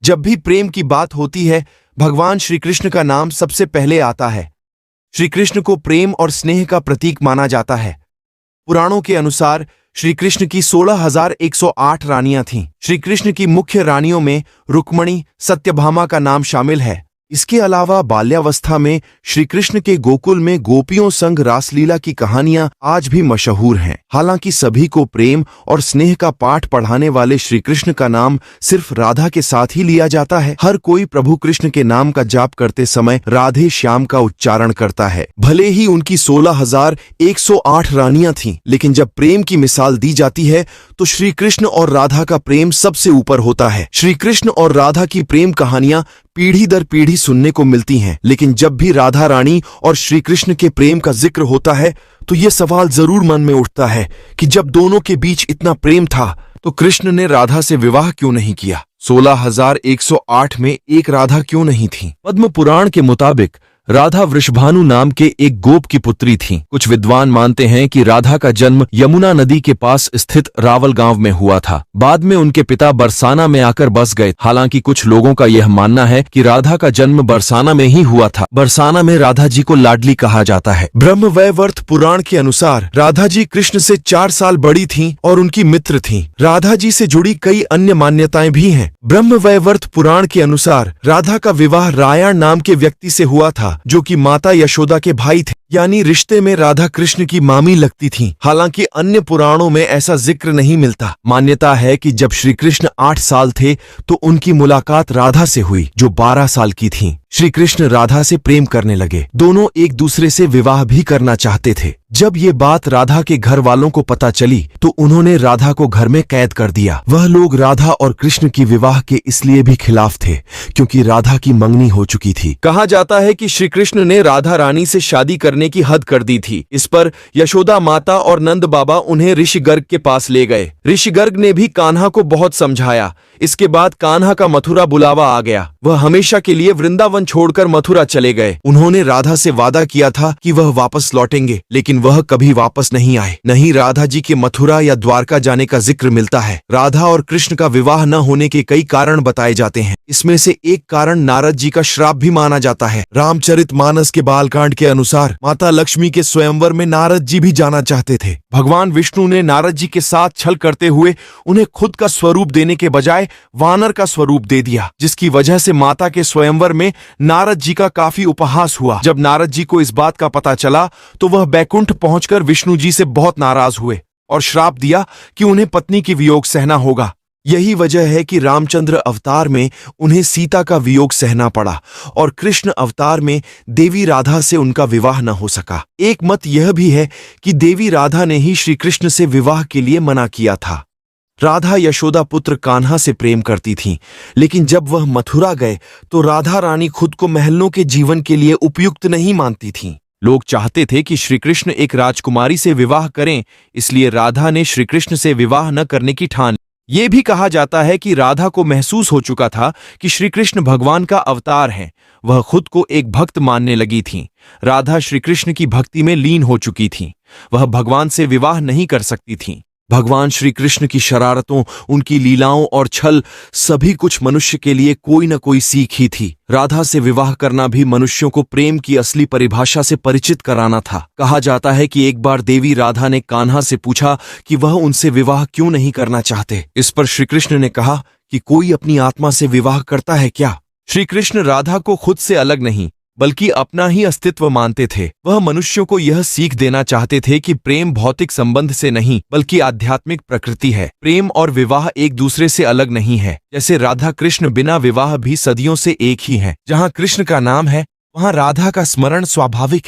जब भी प्रेम की बात होती है, भगवान श्री कृष्ण का नाम सबसे पहले आता है। श्री कृष्ण को प्रेम और स्नेह का प्रतीक माना जाता है। पुराणों के अनुसार श्री कृष्ण की 16,108 रानियां थीं। श्री कृष्ण की मुख्य रानियों में रुक्मणी, सत्यभामा का नाम शामिल है। इसके अलावा बाल्यावस्था में श्री कृष्ण के गोकुल में गोपियों संग रासलीला की कहानियां आज भी मशहूर हैं। हालांकि सभी को प्रेम और स्नेह का पाठ पढ़ाने वाले श्री कृष्ण का नाम सिर्फ राधा के साथ ही लिया जाता है। हर कोई प्रभु कृष्ण के नाम का जाप करते समय राधे श्याम का उच्चारण करता है। भले ही उनकी 16,108 रानियां थीं, लेकिन जब प्रेम की मिसाल दी जाती है तो श्री कृष्ण और राधा का प्रेम सबसे ऊपर होता है। श्री कृष्ण और राधा की प्रेम कहानियां पीढ़ी दर पीढ़ी सुनने को मिलती हैं, लेकिन जब भी राधा रानी और श्री कृष्ण के प्रेम का जिक्र होता है तो ये सवाल जरूर मन में उठता है कि जब दोनों के बीच इतना प्रेम था तो कृष्ण ने राधा से विवाह क्यों नहीं किया? 16,108 में एक राधा क्यों नहीं थी? पद्म पुराण के मुताबिक राधा वृषभानु नाम के एक गोप की पुत्री थी। कुछ विद्वान मानते हैं कि राधा का जन्म यमुना नदी के पास स्थित रावल गांव में हुआ था। बाद में उनके पिता बरसाना में आकर बस गए। हालांकि कुछ लोगों का यह मानना है कि राधा का जन्म बरसाना में ही हुआ था। बरसाना में राधा जी को लाडली कहा जाता है। ब्रह्मवैवर्त पुराण के अनुसार राधा जी कृष्ण से 4 साल बड़ी थीं और उनकी मित्र थीं। राधा जी से जुड़ी कई अन्य मान्यताएं भी हैं। ब्रह्मवैवर्त पुराण के अनुसार राधा का विवाह रायण नाम के व्यक्ति से हुआ था, जो कि माता यशोदा के भाई थे, यानी रिश्ते में राधा कृष्ण की मामी लगती थीं। हालांकि अन्य पुराणों में ऐसा जिक्र नहीं मिलता। मान्यता है कि जब श्री कृष्ण 8 साल थे तो उनकी मुलाकात राधा से हुई, जो 12 साल की थीं। श्री कृष्ण राधा से प्रेम करने लगे। दोनों एक दूसरे से विवाह भी करना चाहते थे। जब ये बात राधा के घर वालों को पता चली तो उन्होंने राधा को घर में कैद कर दिया। वह लोग राधा और कृष्ण की विवाह के इसलिए भी खिलाफ थे क्योंकि राधा की मंगनी हो चुकी थी। कहा जाता है कि श्री कृष्ण ने राधा रानी से शादी करने की हद कर दी थी। इस पर यशोदा माता और नंद बाबा उन्हें ऋषि गर्ग के पास ले गए। ऋषि गर्ग ने भी कान्हा को बहुत समझाया। इसके बाद कान्हा का मथुरा बुलावा आ गया। वह हमेशा के लिए वृंदावन छोड़कर मथुरा चले गए। उन्होंने राधा से वादा किया था कि वह वापस लौटेंगे, लेकिन वह कभी वापस नहीं आए। नहीं राधा जी के मथुरा या द्वारका जाने का जिक्र मिलता है। राधा और कृष्ण का विवाह न होने के कई कारण बताए जाते हैं। इसमें से एक कारण नारद जी का श्राप भी माना जाता है। रामचरितमानस के बालकांड के अनुसार माता लक्ष्मी के स्वयंवर में नारद जी भी जाना चाहते थे। भगवान विष्णु ने नारद जी के साथ छल करते हुए उन्हें खुद का स्वरूप देने के बजाय वानर का स्वरूप दे दिया, जिसकी वजह से माता के स्वयंवर में नारद जी का काफी उपहास हुआ। जब नारद जी को इस बात का पता चला तो वह बैकुंठ पहुंचकर विष्णु जी से बहुत नाराज हुए और श्राप दिया कि उन्हें पत्नी की वियोग सहना होगा। यही वजह है कि रामचंद्र अवतार में उन्हें सीता का वियोग सहना पड़ा और कृष्ण अवतार में देवी राधा से उनका विवाह न हो सका। एक मत यह भी है कि देवी राधा ने ही श्री कृष्ण से विवाह के लिए मना किया था। राधा यशोदा पुत्र कान्हा से प्रेम करती थीं, लेकिन जब वह मथुरा गए तो राधा रानी खुद को महलों के जीवन के लिए उपयुक्त नहीं मानती थीं। लोग चाहते थे कि श्री कृष्ण एक राजकुमारी से विवाह करें, इसलिए राधा ने श्री कृष्ण से विवाह न करने की ठान। ये भी कहा जाता है कि राधा को महसूस हो चुका था कि श्री कृष्ण भगवान का अवतार हैं। वह खुद को एक भक्त मानने लगी थीं। राधा श्री कृष्ण की भक्ति में लीन हो चुकी थीं। वह भगवान से विवाह नहीं कर सकती थीं। भगवान श्री कृष्ण की शरारतों, उनकी लीलाओं और छल सभी कुछ मनुष्य के लिए कोई न कोई सीख ही थी। राधा से विवाह करना भी मनुष्यों को प्रेम की असली परिभाषा से परिचित कराना था। कहा जाता है कि एक बार देवी राधा ने कान्हा से पूछा कि वह उनसे विवाह क्यों नहीं करना चाहते। इस पर श्री कृष्ण ने कहा कि कोई अपनी आत्मा से विवाह करता है क्या? श्री कृष्ण राधा को खुद से अलग नहीं बल्कि अपना ही अस्तित्व मानते थे। वह मनुष्यों को यह सीख देना चाहते थे कि प्रेम भौतिक संबंध से नहीं बल्कि आध्यात्मिक प्रकृति है। प्रेम और विवाह एक दूसरे से अलग नहीं है। जैसे राधा कृष्ण बिना विवाह भी सदियों से एक ही हैं। जहाँ कृष्ण का नाम है वहाँ राधा का स्मरण स्वाभाविक है।